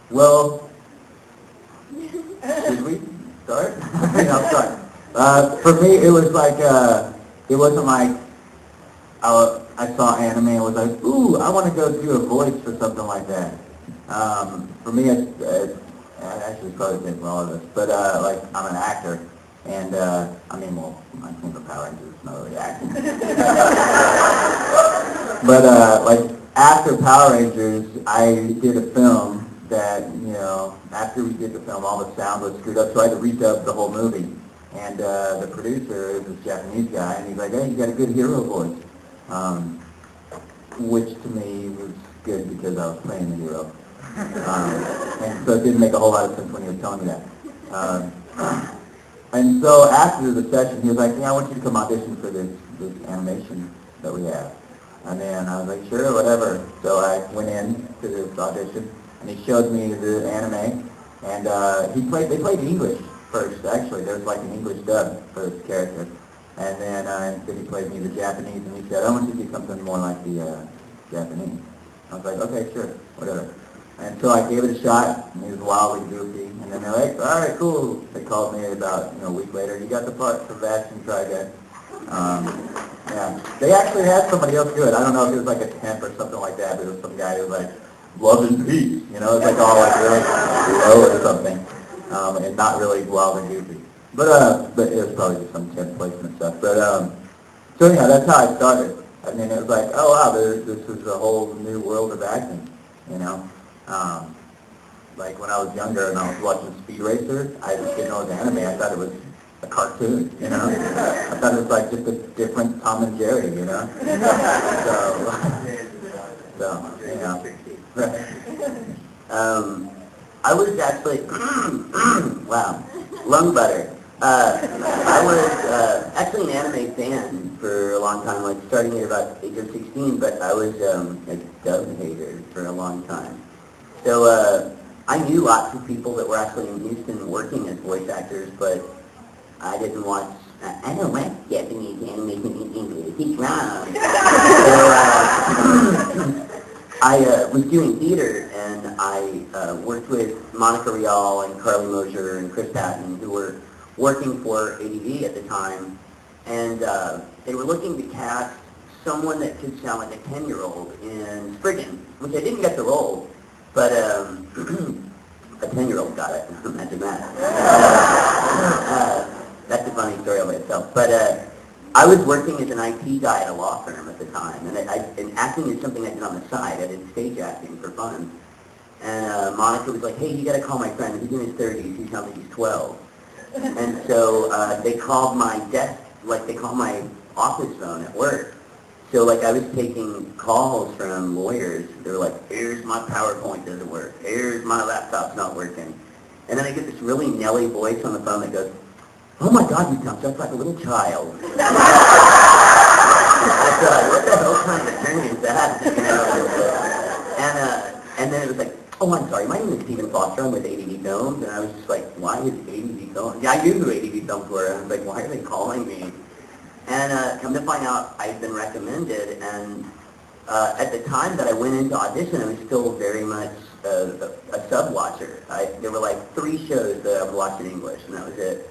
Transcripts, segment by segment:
Well, should we start? I'm sorry. For me, it was like, it wasn't like I saw anime and was like, ooh, I want to go do a voice for something like that. For me, actually it's probably the same for all of us, but like I'm an actor, and I mean, well, I think the Power Rangers is not really acting. But like after Power Rangers, I did a film that, after we did the film, all the sound was screwed up, so I had to redub the whole movie. And the producer is this Japanese guy, and he's like, hey, you got a good hero voice. Which to me was good because I was playing the hero. And so it didn't make a whole lot of sense when he was telling me that. And so after the session, he was like, yeah, I want you to come audition for this animation that we have. And then I was like, sure, whatever. So I went in to this audition, and he showed me the anime, and they played English first, actually. There was like an English dub for this character. And then he played me the Japanese, and he said, I want you to do something more like the Japanese. I was like, okay, sure, whatever. And so I gave it a shot, and he was wildly goofy. And then they're like, all right, cool. They called me about a week later. You got the part for Vaccine, try again. Yeah. They actually had somebody else do it. I don't know if it was like a temp or something like that, but it was some guy who was like, love and peace. It was like all like really low or something. And not really wild and goofy. But it was probably just some temp placement stuff. But, so anyhow, that's how I started. I mean, it was like, oh wow, this is a whole new world of acting, Like when I was younger and I was watching Speed Racer, I just didn't know it was anime. I thought it was a cartoon, I thought it was like just a different Tom and Jerry, I was actually, wow, lung butter. I was actually an anime fan for a long time, like starting at about age of 16, but I was a dub hater for a long time. So I knew lots of people that were actually in Houston working as voice actors, but I didn't watch, I don't like Japanese animation in English, it's wrong. So I was doing theater, and I worked with Monica Rial and Carly Mosier and Chris Patton, who were working for ADV at the time, and they were looking to cast someone that could sound like a 10-year-old in Spriggan, which I didn't get the role, but a 10-year-old got it. Imagine that. That's a funny story by itself. But I was working as an IT guy at a law firm at the time, and acting is something I did on the side. I did stage acting for fun. And Monica was like, hey, you got to call my friend. He's in his 30s. He sounds like he's 12. And so they called my desk, like they called my office phone at work. So like I was taking calls from lawyers. They were like, here's my PowerPoint doesn't work. Here's my laptop's not working. And then I get this really Nelly voice on the phone that goes, oh my God, you sound just like a little child. I thought, what the hell kind of attorney is that? And then it was like, oh, I'm sorry, my name is Stephen Foster, I'm with ADV Films, and I was just like, why is ADV Films? Yeah, I knew who ADV Films were, and I was like, why are they calling me? And come to find out, I'd been recommended, and at the time that I went into audition, I was still very much a sub-watcher. There were like 3 shows that I would watch in English, and that was it.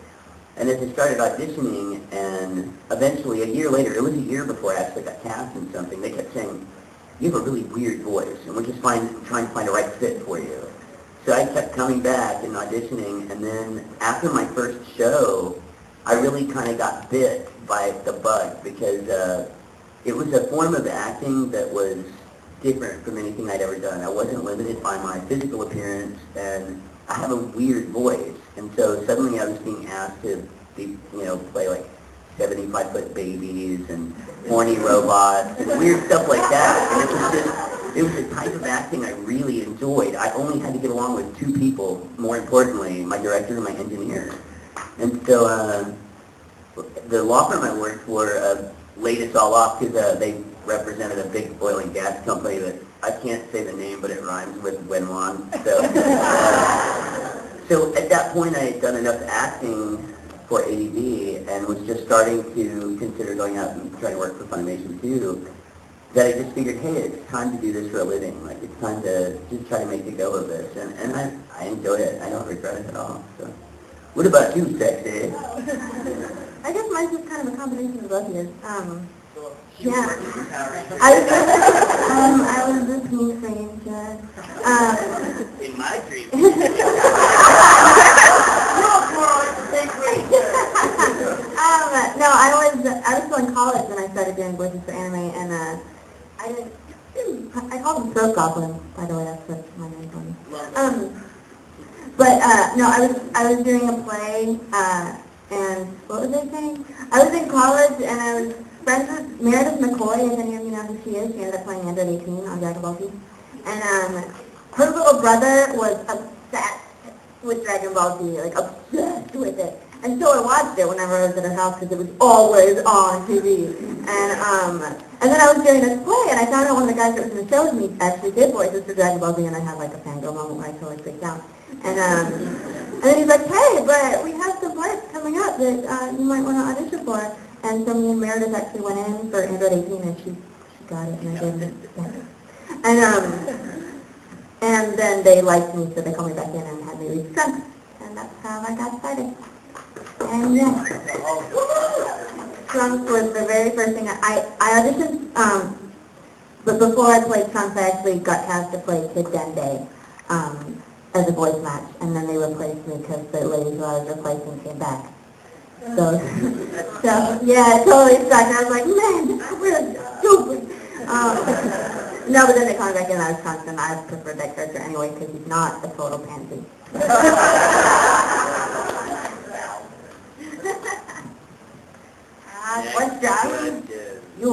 And as I started auditioning, and eventually a year later, it was a year before I actually got cast in something, they kept saying, you have a really weird voice, and we're just trying to find a right fit for you. So I kept coming back and auditioning, and then after my first show, I really kind of got bit by the bug, because it was a form of acting that was different from anything I'd ever done. I wasn't limited by my physical appearance, and I have a weird voice. And so suddenly I was being asked to be, play like 75-foot babies and horny robots and weird stuff like that. And it was the type of acting I really enjoyed. I only had to get along with 2 people, more importantly, my director and my engineer. And so the law firm I worked for laid us all off because they represented a big oil and gas company that I can't say the name, but it rhymes with Wenwan. So at that point, I had done enough acting for ADV and was just starting to consider going out and trying to work for Funimation too. that I just figured, hey, it's time to do this for a living. Like, it's time to just try to make a go of this. And I enjoy it. I don't regret it at all. So, what about you, Sexy? I guess mine's just kind of a combination of both of yours. Yeah. I was a smooth stranger. In my dream. No, I was still in college when I started doing voices for anime, and I called them throat goblins, by the way. That's what my name's on. No, I was doing a play, and what was I saying? I was in college, and I was friends with Meredith McCoy, if any of you know who she is. She ended up playing Android 18 on Dragon Ball Z. And her little brother was obsessed with Dragon Ball Z, like obsessed with it. And so I watched it whenever I was at her house because it was always on TV. And then I was doing this play, and I found out one of the guys that was in the show with me actually did voices for Dragon Ball Z, and I had like a fangirl moment where I totally freaked out. And then he's like, hey, but we have some parts coming up that you might want to audition for. And so me and Meredith actually went in for Android 18, and she got it, and I didn't. And then they liked me, so they called me back in and had me read Trunks. And that's how I got started. And Trunks was the very first thing I auditioned, but before I played Trunks, I actually got cast to play Kid Dende as a voice match, and then they replaced me because the lady who I was replacing came back. So yeah, it totally sucked. I was like, man, this is really stupid. No, but then they called me back in, and I was Trunks, and I preferred that character anyway because he's not a total pansy. What's that? You.